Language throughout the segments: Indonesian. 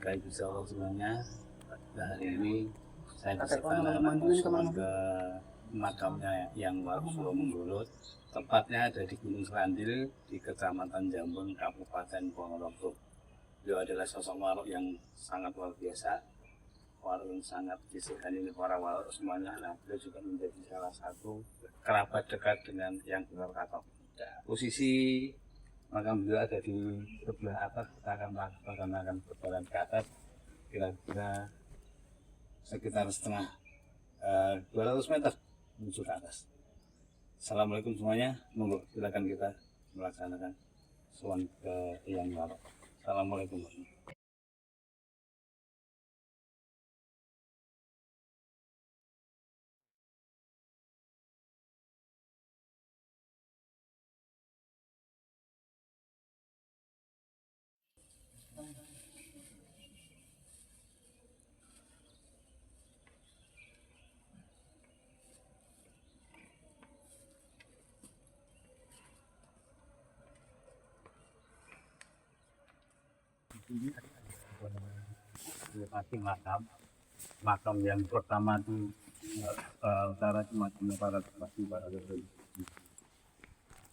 Bapak Ibu saudara semuanya, pada hari ini saya disertakan kunjungan ke makamnya yang Warok Suro Menggolo, tepatnya ada di Gunung Serandil di Kecamatan Jambon, Kabupaten Ponorogo. Beliau adalah sosok Warok yang sangat luar biasa, Warok yang sangat disegani oleh para Warok semuanya. Nah, beliau juga menjadi salah satu kerabat dekat dengan yang Gelar Katok. Posisi makam beliau ada di sebelah atas, kita akan berjalan ke atas kira-kira sekitar setengah 200 meter menuju ke atas. Assalamualaikum semuanya, monggo silakan kita melaksanakan sowan ke Eyang Warok. Assalamualaikum. Ini pasti makam yang pertama di utara Sumatera Barat, pasti pada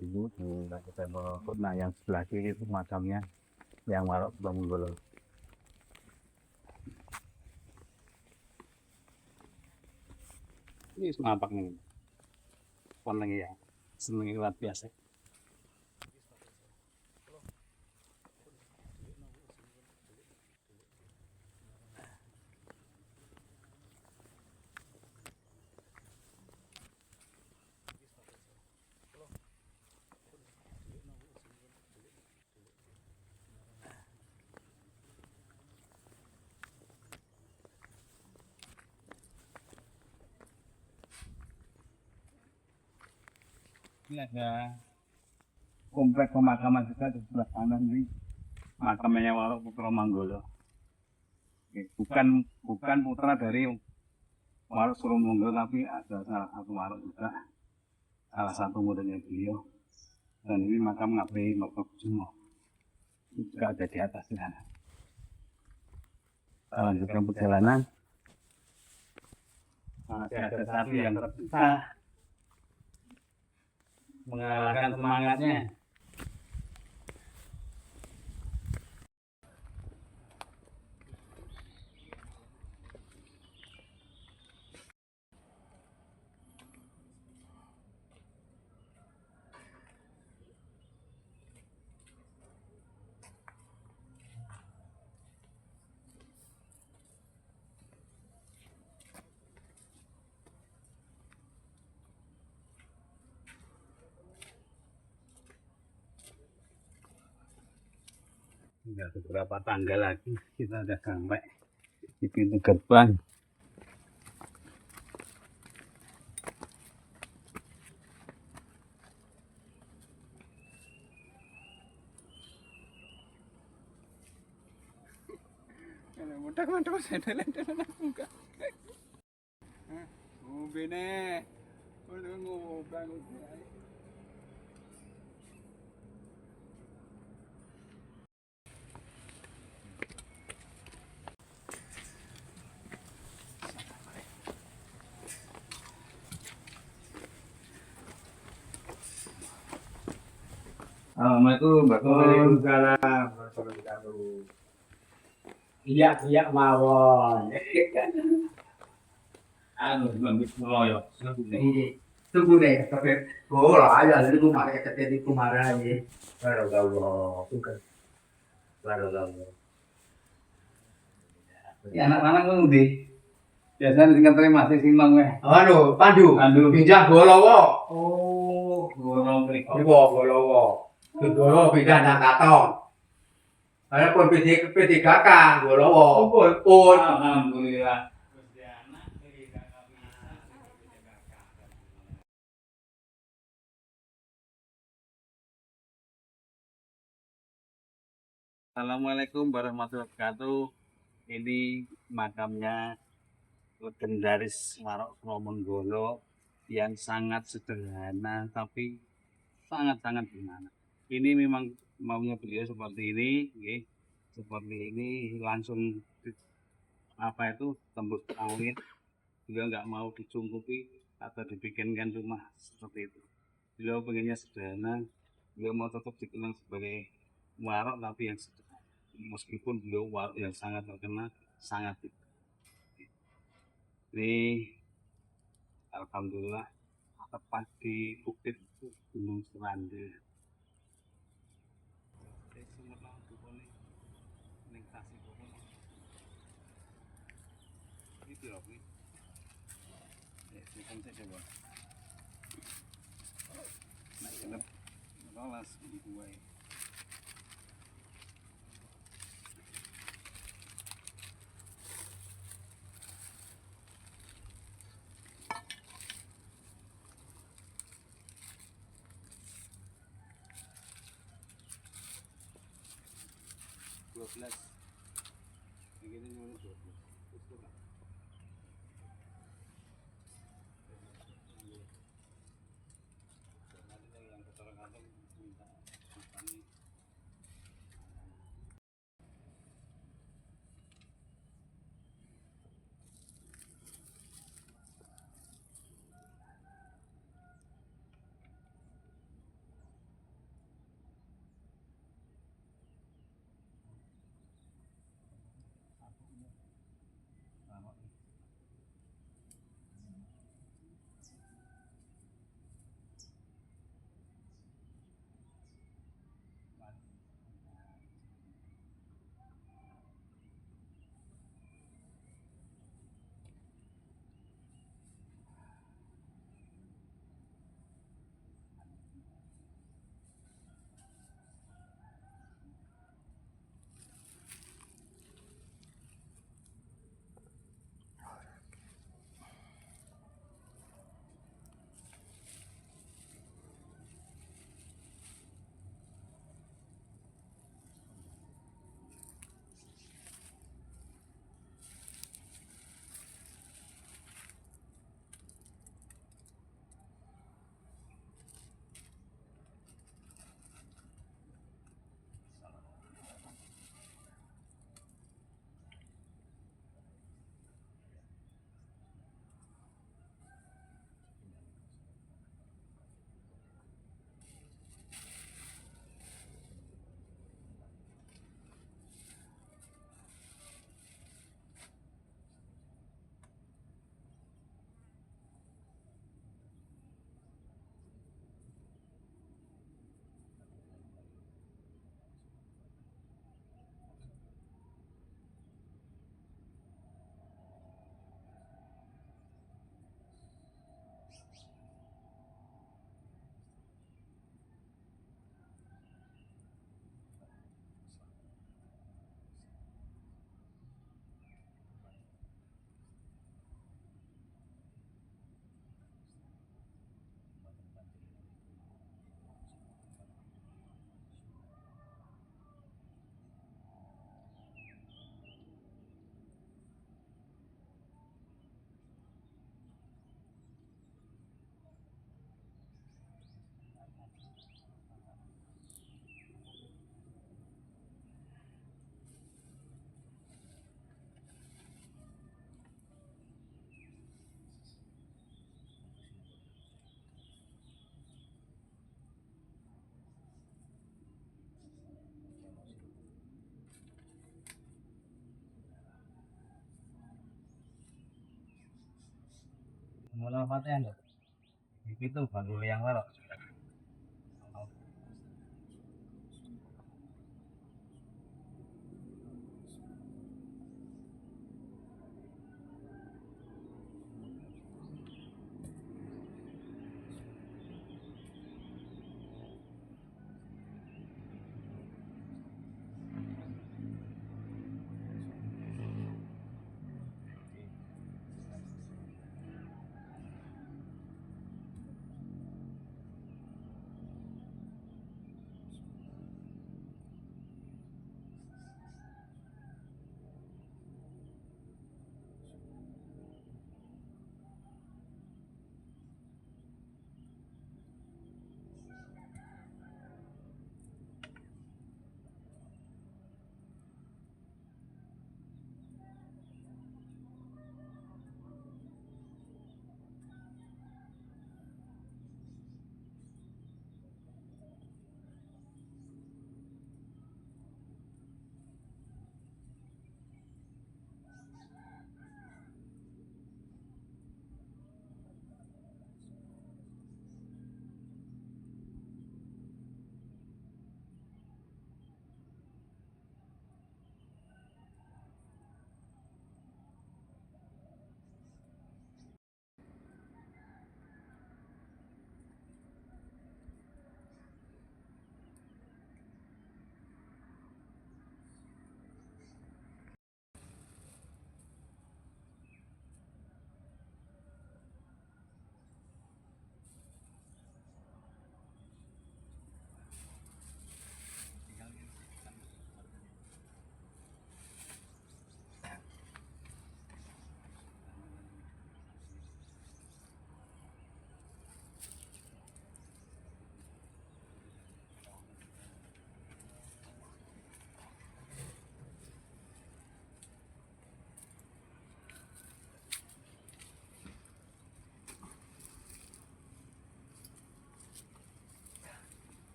ibu kita mau. Nah, yang sebelah kiri itu makamnya yang Warok Suro Menggolo. Ini senapak nih, koneng ya, seneng luar biasa. Ini ada komplek pemakaman juga di sebelah kanan ini, makamnya Warok Suro Menggolo. Bukan putra dari Warok Suro Menggolo, tapi ada salah satu Warok juga, salah satu muridnya beliau. Dan ini makam Ngabei Mertokusumo juga ada di atas sana. Kita lanjutkan perjalanan. Masih ada satu yang terpisah, mengalahkan semangatnya. Tinggal beberapa tangga lagi kita udah sampai di pintu gerbang. Mantap sentel-sentelan muka. Bene. Ngobang. Assalamualaikum, Waalaikumsalam warahmatullahi wabarakatuh. Iya mawon. Loyo. Tunggu deh, tapi bola aja jadi gue malah ketika di kemarin aja. Baru Ya anak-anak ngendi? Biasanya di kantor masih simbang weh. Anu, Pandu. Pinjam Golowo. Oh, golo mriko. Iku Golowo. Golowo pindah nang Katon. Ada pun P3K Golowo. Pun. Alhamdulillah. Assalamualaikum warahmatullahi wabarakatuh. Ini makamnya legendaris Warok Suro Menggolo yang sangat sederhana tapi sangat-sangat gimana. Ini memang maunya beliau seperti ini, seperti ini langsung tembus angin, beliau nggak mau dicungkupi atau dibikinkan rumah seperti itu. Beliau pengennya sederhana, beliau mau tetap dikenal sebagai warok tapi yang sederhana, meskipun beliau warok yang sangat terkenal, sangat ini alhamdulillah tepat di bukit Gunung Serandil. Ini berapa ini? Ya, simpan saja bang. Nah, ini lolos di gua. Belas. Yang ini cuma 12. Itu kan. Nanti yang kotoran kantong minta makan. Mulai matian loh. Itu baru yang warok.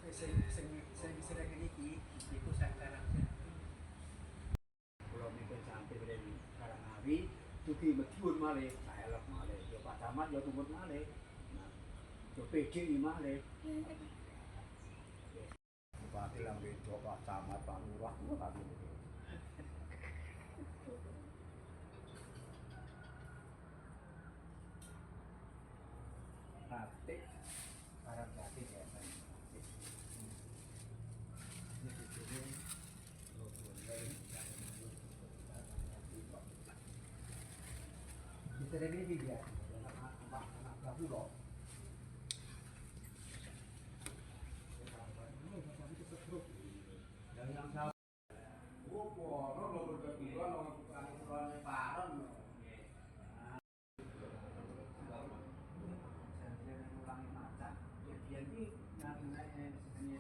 Sing iki iku santaran. Kalau mikir sampai dari Karangawi, dugi Madiun malih, elok malih, ya Pak Camat ya tumut malih. Nah, yo PDI malih. Bupati lang beda, Pak Camat, Pak Lurah, Pak Batik, barang batik ya. Bisa dari ini dia, anak pulau. Yang tahu, orang lo berkepikiran orang kurang paran. Jadi namanya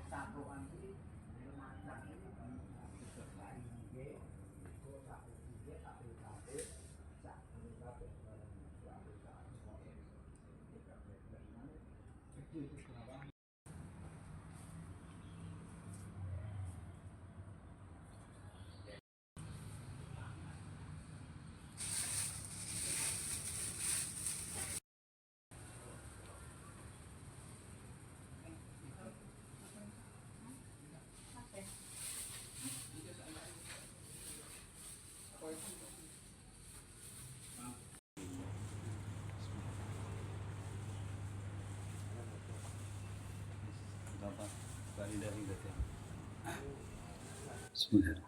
satu anti macam ini sesuai ini itu satu tiga satu satu satu satu Apa? Dari Bismillah.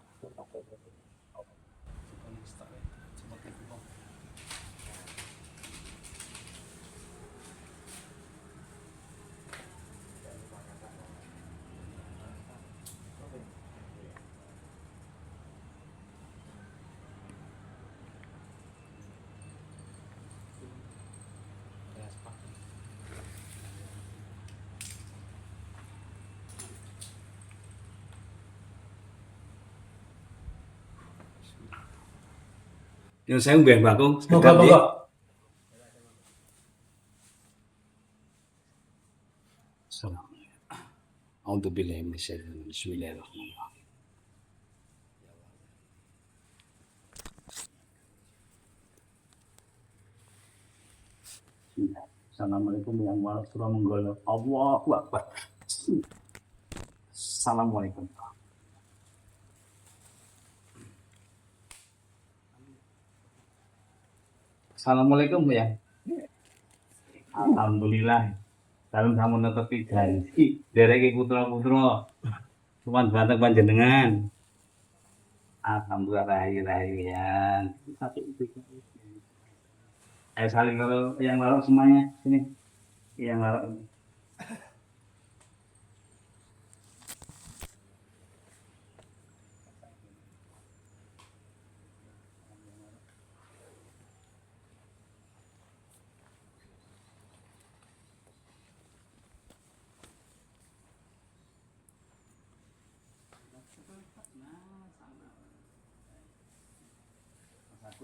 Yang saya mbah bakung sekedap nggih. Assalamualaikum. A'udzubillahi minasyaitonir rajim. Bismillahirrahmanirrahim. Assalamualaikum warahmatullahi wabarakatuh. Allahu Akbar. Assalamualaikum. Assalamualaikum ya. Alhamdulillah. Dalam sampun netepi janji dereke putra-putra. Cuman batang panjenengan. Alhamdulillah rahi-rahian. Ayo saling kalau yang larok semuanya sini. Yang larok.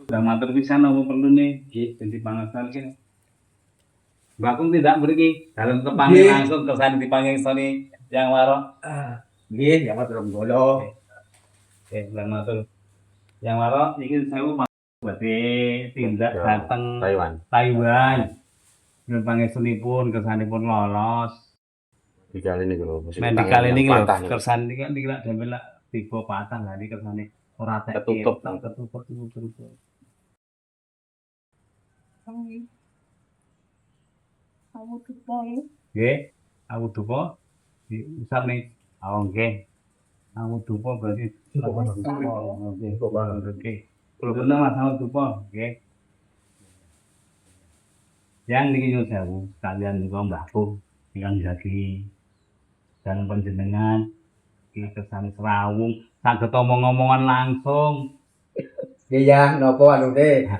Sudah matur pisan apa perlu nih? Nggih, dadi pangasan ki. Bakung tidak mriki dalam tepangi langsung kersane dipangestoni yang waro. Nggih, ya matur golo. Lang matur. Yang waro iki sewu badhe tindak dateng Taiwan. Nyuwun pangestunipun kersanipun lolos. Dikali ini lho, Medikal ini lho, kersane iki niki lak damel lak tiba patah lah iki kersane ora Ketutup. ketutup. Kamu dupa ya? Nggih, aku dupa diusap nih. Oh nggih. Aku dupa berarti Nggih, oke. Kalau bener Mas aku dupa, nggih. Yang niki nyuwun sewu, sekalian niku mbahku ingkang jagi dan panjenengan iki kersane Serawung saged omong-omongan langsung. Iya, nopo anu deh,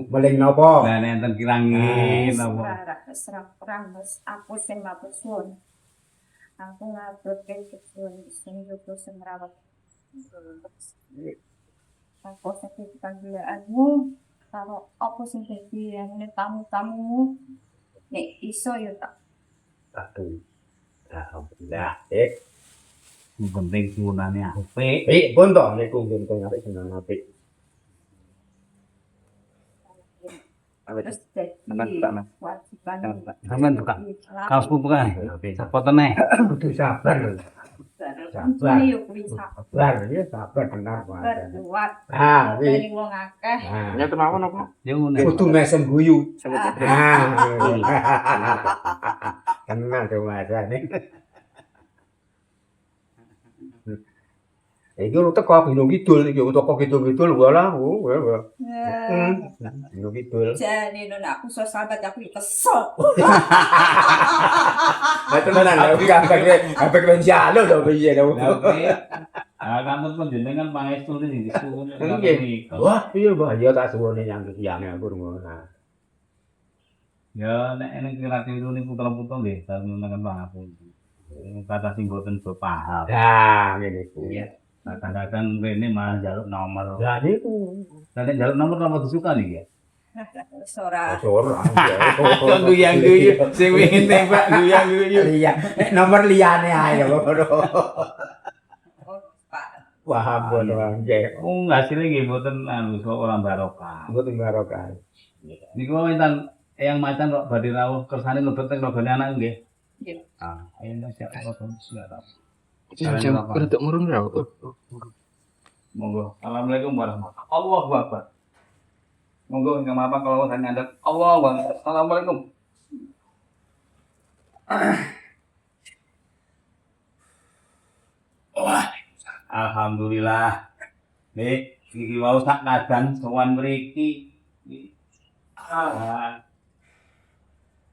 beling nopo. Lah enten kirangin napa. Serah perang mas aku sing matur suwun. Aku ngaturke suwun sing yoga sing rawat. Aku sakit panggilanmu karo apa sing dadi tamu-tamumu nek iso ya tak Aduh. Alhamdulillah. Yang penting sunane apik. Pun to niku penting apik seneng apik. Terus jadi Teman. kewajiban Sampeyan buka kaos pupu kae. Sepotene. Kudu sabar lho. Sabar yo kuwi Sabar ya sabar tenan sabar wae. kuat. Ah, Dari wong akeh. Nyata mawon apa? Ya ngono. Kudu mesem guyu. Tenang to Mas. Iki lu teko Gunung Kidul iki teko Kidul walah. Gunung Kidul. Jane nona aku sahabat aku kesel. Lah tenan iki ambek penjalo lho piye lho. Kantor panjenengan pangestu ning disuwun. Wah, iya Mbah, ya tak suwune yang aku ngono. Ya nek ning kreatif itu ning putra-putra nggih dalem pangapunten. Kata sing boten paham. Nah, ngene iku. Kadang-kadang rene malah njaluk nomor. Lah niku. Nek njaluk nomor apa disuka nih ya? Ora. Ora. Kok guyang-guyu sing wingi tembak guyang-guyu. Iya, nomor liyane ae ngono. Pak. Paham boten nggih. Hasilnya nggih boten anu kok ora barokah. Mboten barokah. Niku winten eyang macan kok badhe rawuh kersane mlebet teng rogone anak nggih. Nggih. Ayo siap apa siap. Jam rada murung ra. Monggo. Assalamualaikum warahmatullahi wabarakatuh. Allahu Akbar. Monggo enggak apa-apa kalau saya ngadep. Allahu Akbar. Assalamualaikum. Alhamdulillah. Nih, iki wau sak kadang sowan mriki.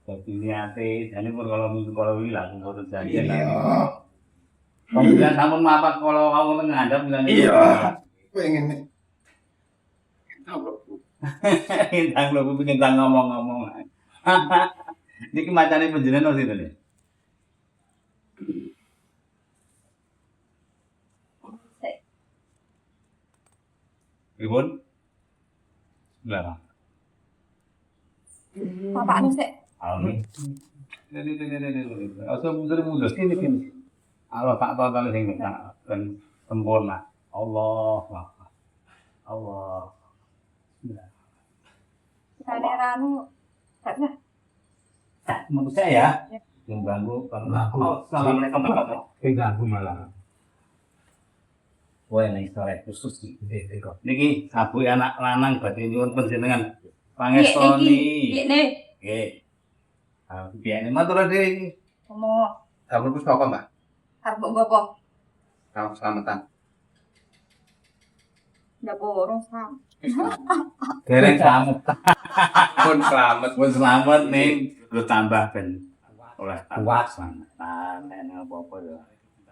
Dadi niate, jane pun kalau wilang mboten janjian. Pembilan sampun mapak kalau kamu ngandap bilang Iya. Pengen Intang lho bikin tang ngomong-ngomong. Niki macane panjenengan ora sinten. Ribun? Lah. Bapakmu sik. Amin. Asal mundur sini. Allah tak tahu kali sing dan sempurna. Allah. Allah. Kaleranu karena Menurut saya yang ganggu kalau Assalamualaikum warahmatullahi Ganggu malah. Wah, ini sore khusus niki sabu anak lanang badhe nyuwun panjenengan pangestoni. Ngene. Nggih. Biyen matur dhewe. Ngomong Dapur Pustaka, Mbak. arep mbok Salam selamatan. ndak borong sam. Dereng selamat. Pun selamat. Pun selamat nih. Lu tambah ben oleh Kuat. Nah, nek apa-apa ya.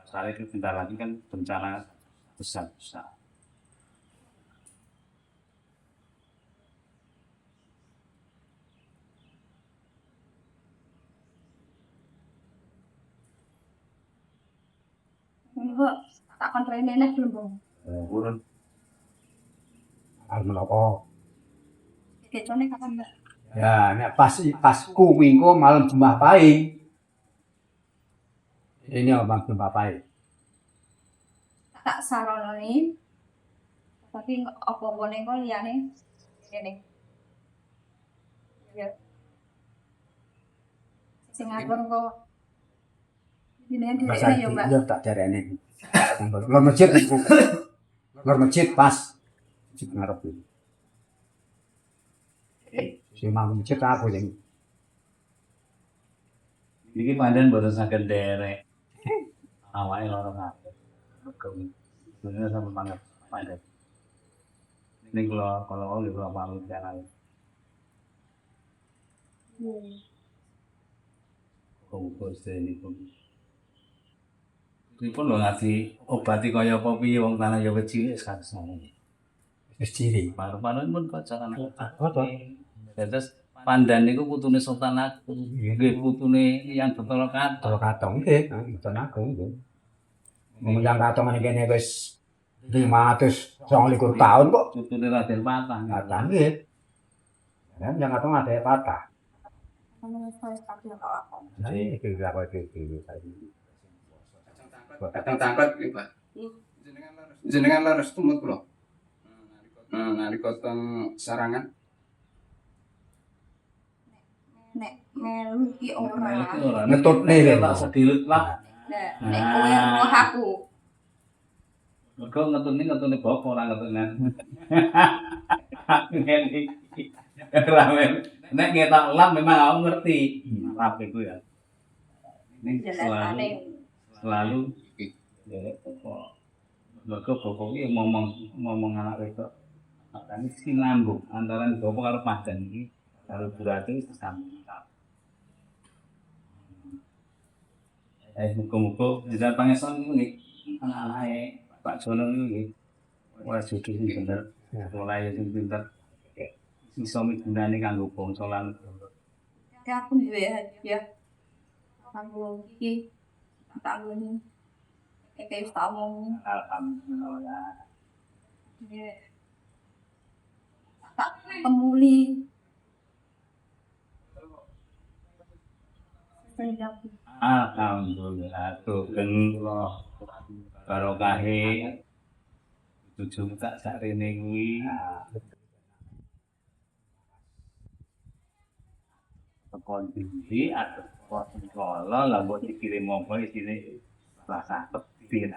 Soalnya sebentar lagi kan bencana besar-besar. Enggak, tak kontrolin nenek belum. Urun. Arep menapa? Kecone kapan mbak? Ya, nek pas kuwi engko malam Jumat Pahing. Ini abang Jumat Pahing. Tak sarononi. Tapi apa-apa ning kok liyane kene. Ya. Sing ngatur kok jenengan dhewe ya, Mbak. Iya tak jarene. Lor masjid niku. Lor masjid pas. Masjid ngarep iki. Sing mau masjid aku sing Iki pandan boten saged derek. Awake lara kabeh. Sebenarnya sama banget pandan. Ini kalau nggih kula pamit jalan. Kompos niku. Pripun lho ngasih obati kaya apa piye wong tanah ya wis cilik sakjane. wis ciri. Paru-paru pun kacakan. Terus pandan niku putune Sultan Agung. Nggih putune yang Bathara Katong. Kalau katong nggih, mboten aku nggih. Wong yang katong kene wis 529 tahun kok. Putune Raden Patah. Katang nggih. Kan yang katong ada patah. Kamu harus pakai apa? Nah, iki apa iki tadi. Kadang tangkot iki, Pak. Jenengan leres tumut kula. Nalika teng sarangan Nek melu ki ora. Ngetutne lho. tak sedilut lah. Nek kowe roh aku. Mergo ngetutne bapak ora ngetutne. Ramen. Nek ngetak lam memang aku ngerti. Rap iku ya. Ini selalu ya pokok. Mergo bapak iki ngomong anak wedok. Makane sinambung antara bapak karo padan iki karo burate sesambung. Muga-muga jenengan pangesan niki anak-anake Pak Jono iki wah jujur sing bener. Mulai sing pinter. Iso migunani kanggo bangsa lan Ya aku duwe hadiah. Aku iki tak ngene. Wis tak omong. alhamdulillah. Ya. Tak pemuli. Alhamdulillah tugen barokahe tujuh tak sarene kuwi. Tekon iki atus pos sekolah lah mbok dikirim apa isine rasa petir.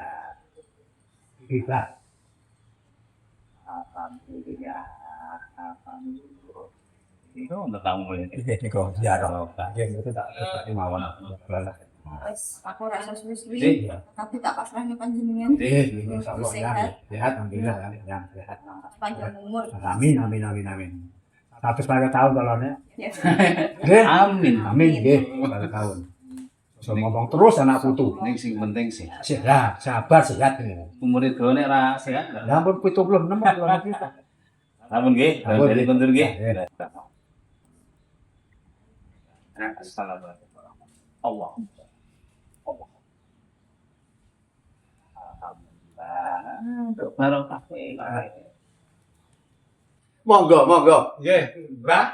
Kita Alhamdulillah. Alhamdulillah. Itu untuk kamu ya. iki kok jarang. Nggih itu tak mawon. Wis aku rasa suwi-suwi. Iya. Tapi tak pasrahne panjenengan. Insyaallah ya. Sehat alhamdulillah ya. Sehat. Panjang umur. Amin. 100 tahun kalone. Ya. Nggih. Amin. Amin nggih, 100 tahun. So ngomong terus anak putu. Ning sing penting sih. Sehat, sabar sehat. Umure done ra sehat. Ya ampun 76 kalau kita. Ampun nggih, Ampun, dari nggih. kondur nggih. Ya. Assalamualaikum warahmatullahi Allah. Alhamdulillah. Barokah. monggo. Nggih, Mbah.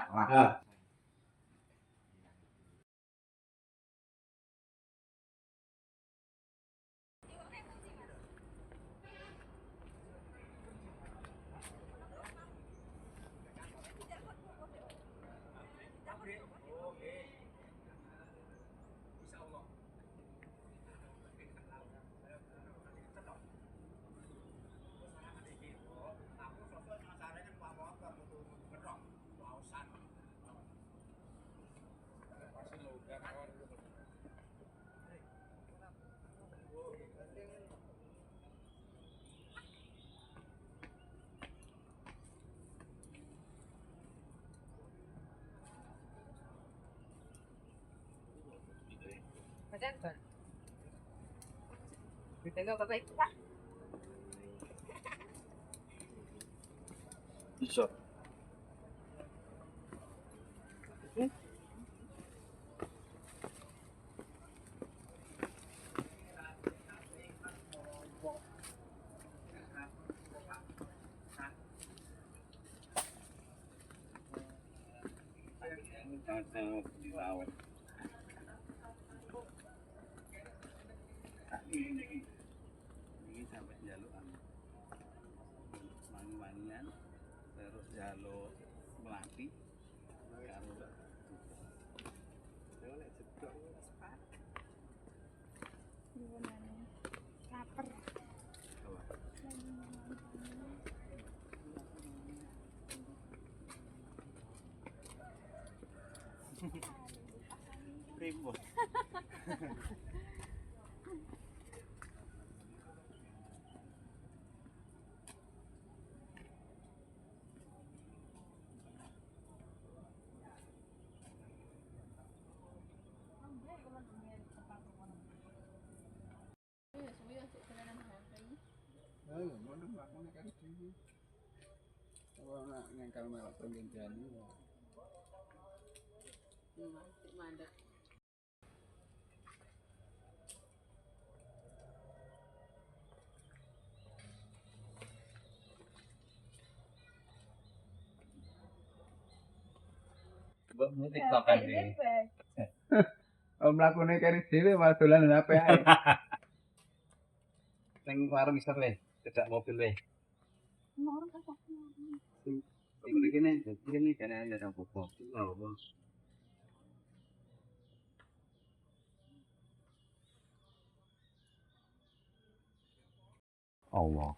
Bisa. Ini sampai jalukan wangi-wangian terus jaluk melati karo Primbon. Mbok mu TikTok kan iki. Om lakune kene dhewe malah dolan HP ae. Ning warung isor le, cedak mobil le. Ini kan ada pokok. Allah.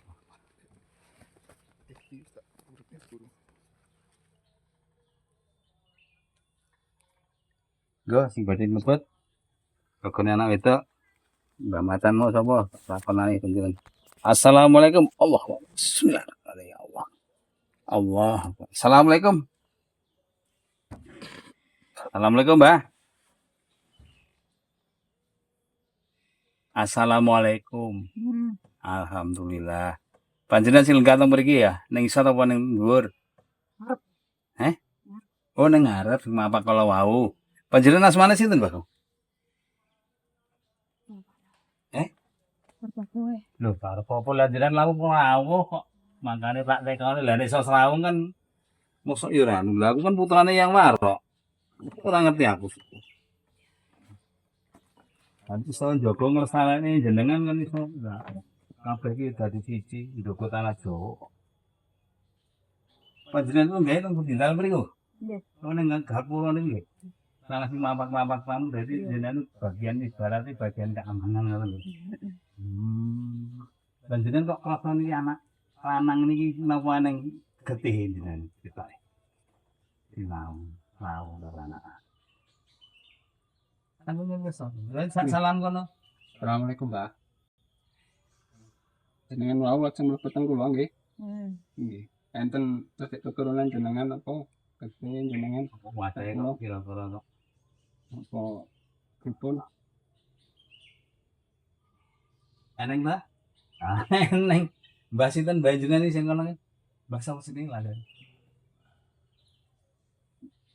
Go sing badhe mlebet. Kagone anak wedok. Mbak Macan mau sapa? Lakonane kunjungan. Assalamualaikum. Allah. Bismillahirrahmanirrahim. Ya Allah. Allah. Assalamualaikum. Assalamualaikum, Mbak. Assalamualaikum. Alhamdulillah. Panjenengan sing lenggah teng mriki ya? Ning isor apa ning dhuwur? Ngarep. Oh, ning ngarep apa kala wau. Panjenengan asmane sinten, Mbak? Lho, karo apa lanjutan lawu wau kok. Makane tak tekone lha nek iso srawung kan mosok ya ora. Lha aku kan putrane yang warok. Ora ngerti aku. Kan iso njaga nglestanekne jenengan kan iso. Lah kabeh iki dadi siji njogo tanah Jawa. Panjenengan ku nggih teng Bundal mriku? Nggih. Oh ning Gapura niku nggih. Tanah sing mampak-mampak pam dadi jenengan bagian ibaratnya bagian keamanan ngoten lho. Panjenengan kok kelakon iki anak lanang niki napa ning getih jenengan critane. Sinau, karo anak. Aku wis salam kono. Assalamualaikum, Mbak. Jenengan wau lajeng mlebet teng kula nggih. Nggih. Enten sedek keturunan jenengan apa? Ketemu jenengan Wae kok kira-kira kok. apa pripun? Eneng ta? Eneng. Mbah sinten mbah jenengan iki sing kono? Mbah sapa sing lha.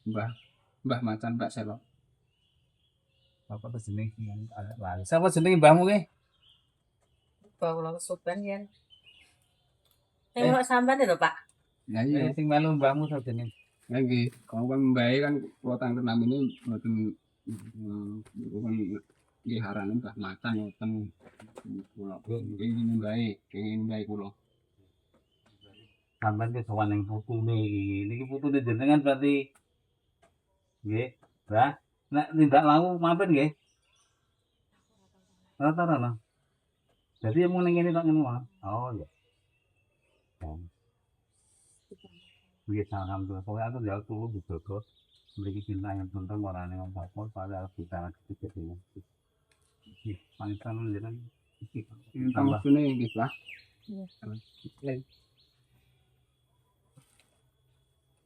Mbah Macan Mbak Selo. Apa to jeneng sing lha. Sapa jenenge mbahmu ki? Kula kesupen yen. Tengok sampean lho, Pak. Ya iya. Sing melu mbahmu sapa jenenge? Ya nggih. Kalau kan mbae kan kula tangkep namine mboten bukan nggih harane Mbah Macan ngoten. Kula ingin mbae kula. Sampeyan ki sowan ning putune iki. Niki putune jenengan berarti nggih, Mbah. Nek tindak lawu mampir nggih. Rata-rata. Jadi yang mau ning kene tok ngene wae. Oh iya. Wis alhamdulillah. Pokoke aku jauh tuh dijogo. Mriki cinta yang penting orane wong papua pada bicara sedikit ini. Iki panggilan jenengan iki. Tambah kene nggih, Pak. Iya.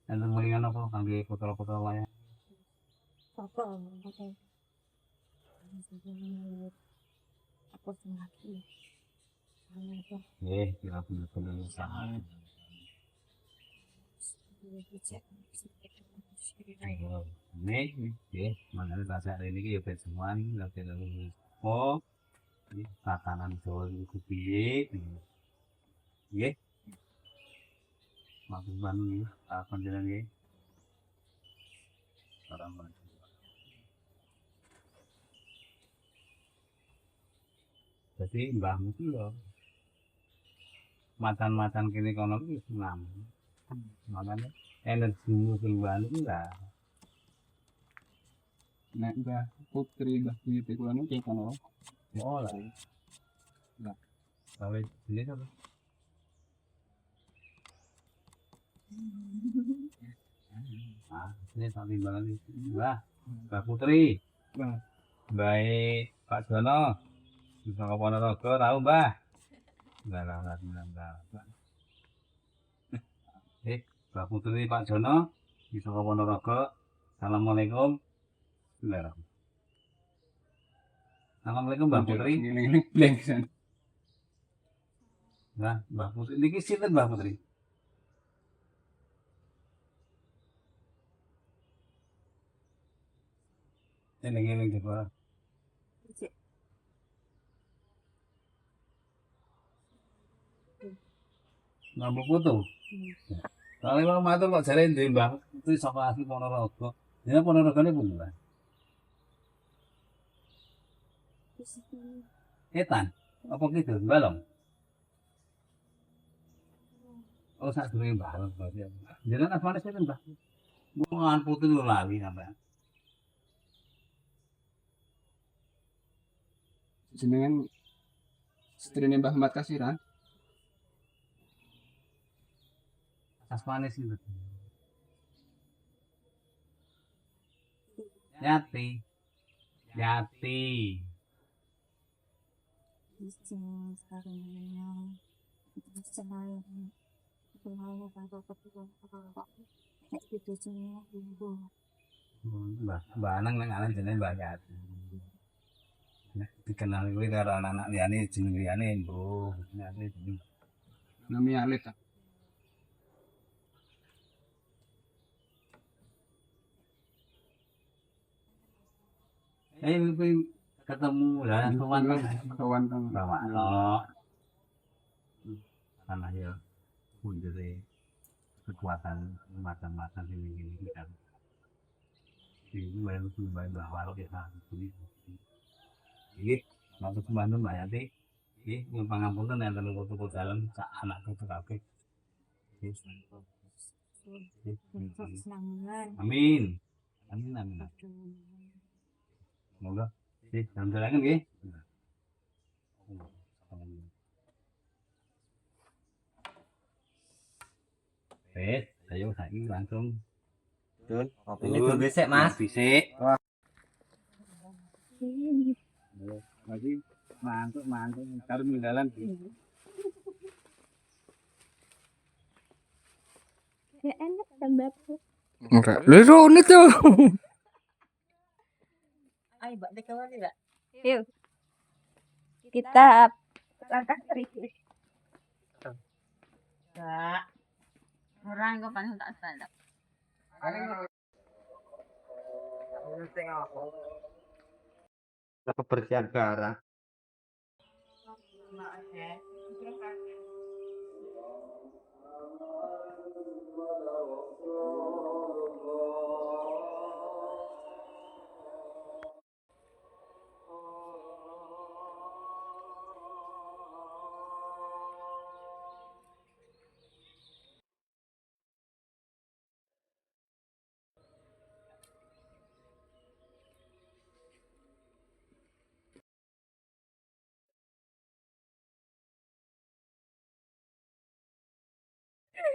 Enten mulingan apa kangge putra-putra wayang. Apa? Aku sing lagi. Nggih, kira-kira usaha. Nih, nggih, mangane rasa ini ki ya ben semuan lagi lalu. Oh, ini tatanan Jawa iku piye? Nggih. Maksud ban iki, takon jenengan nggih. Salam. Jadi mbahmu ki lho. Macan-macan kene kono ki senam. Makanya energimu keluar itu enggak. Nek Mbah Putri Mbah Buyut kula niku kono. Oh lah. Enggak. Sampai sini apa? Ini sampai mana nih? Mbah Putri. Baik Pak Jono. Bisa ke Ponorogo tahu Mbah? Enggak. Mbah Putri Pak Jono bisa ke Ponorogo. Assalamualaikum. Assalamualaikum Mbah Putri. Nah, Mbah Putri niki sinten Mbah Putri? Ini di bawah. Nambah putu. Kalau mau matur kok jare ndek Mbah Putri saka asli Ponorogo. Ya Ponorogo pun Mbak. Etan, apa gitu, balong? Oh, sak durunge balong berarti. Jenengan asmane sinten, Mbah? Bukan putih lu lali sampai. Jenengan istrine Mbah Ahmad Kasiran. Asmane sinten? Yati. Yati. Mbah Anang nang aran jenenge Mbah Yati. Nek dikenal kuwi karo anak-anak liyane jeneng liyane mbuh. Yati jeneng. Nami alit ta. Kuwi ketemu lah sowan kan. Kawan kang Bawa tanah ya punjere kekuatan macam-macam ini kan. Ini baru baru bahwa kita ini. Iki mau bantu Mbak Yati. Iki nyuwun pangapunten enten toko dalam sak anak tutu kabeh. Amin. Amin amin. Semoga sampeyan nggih. Ayo saiki langsung. Dun, kopine dun dhisik, Mas. Bisik. Lagi mantuk karo minggalan. Ya enak tambah. enggak. Lho ini tuh. Ayo, Mbak, dikawal ya. Yuk. Kita langkah berikut. Mbak. Orang kok paling tak sadar. Kebersihan barang.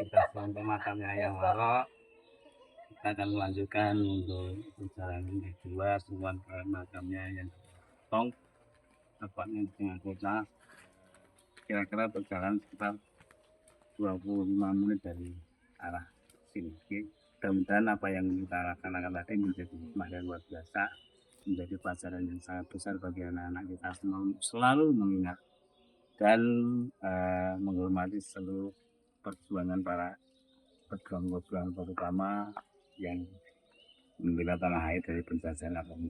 Kita sampai makamnya yang Waro. Kita akan melanjutkan untuk perjalanan kedua semua ke makamnya yang Tong, tepatnya di tengah kota. Kira-kira berjalan sekitar 25 menit dari arah sini. Mudah-mudahan apa yang kita laksanakan tadi menjadi hikmah yang luar biasa, menjadi pelajaran yang sangat besar bagi anak-anak kita semua, selalu mengingat dan menghormati seluruh perjuangan para pejuang-pejuang terutama yang membela tanah air dari penjajahan apapun.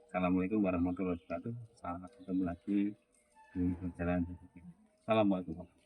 Assalamualaikum warahmatullahi wabarakatuh. Sampai ketemu lagi di perjalanan berikutnya. Assalamualaikum.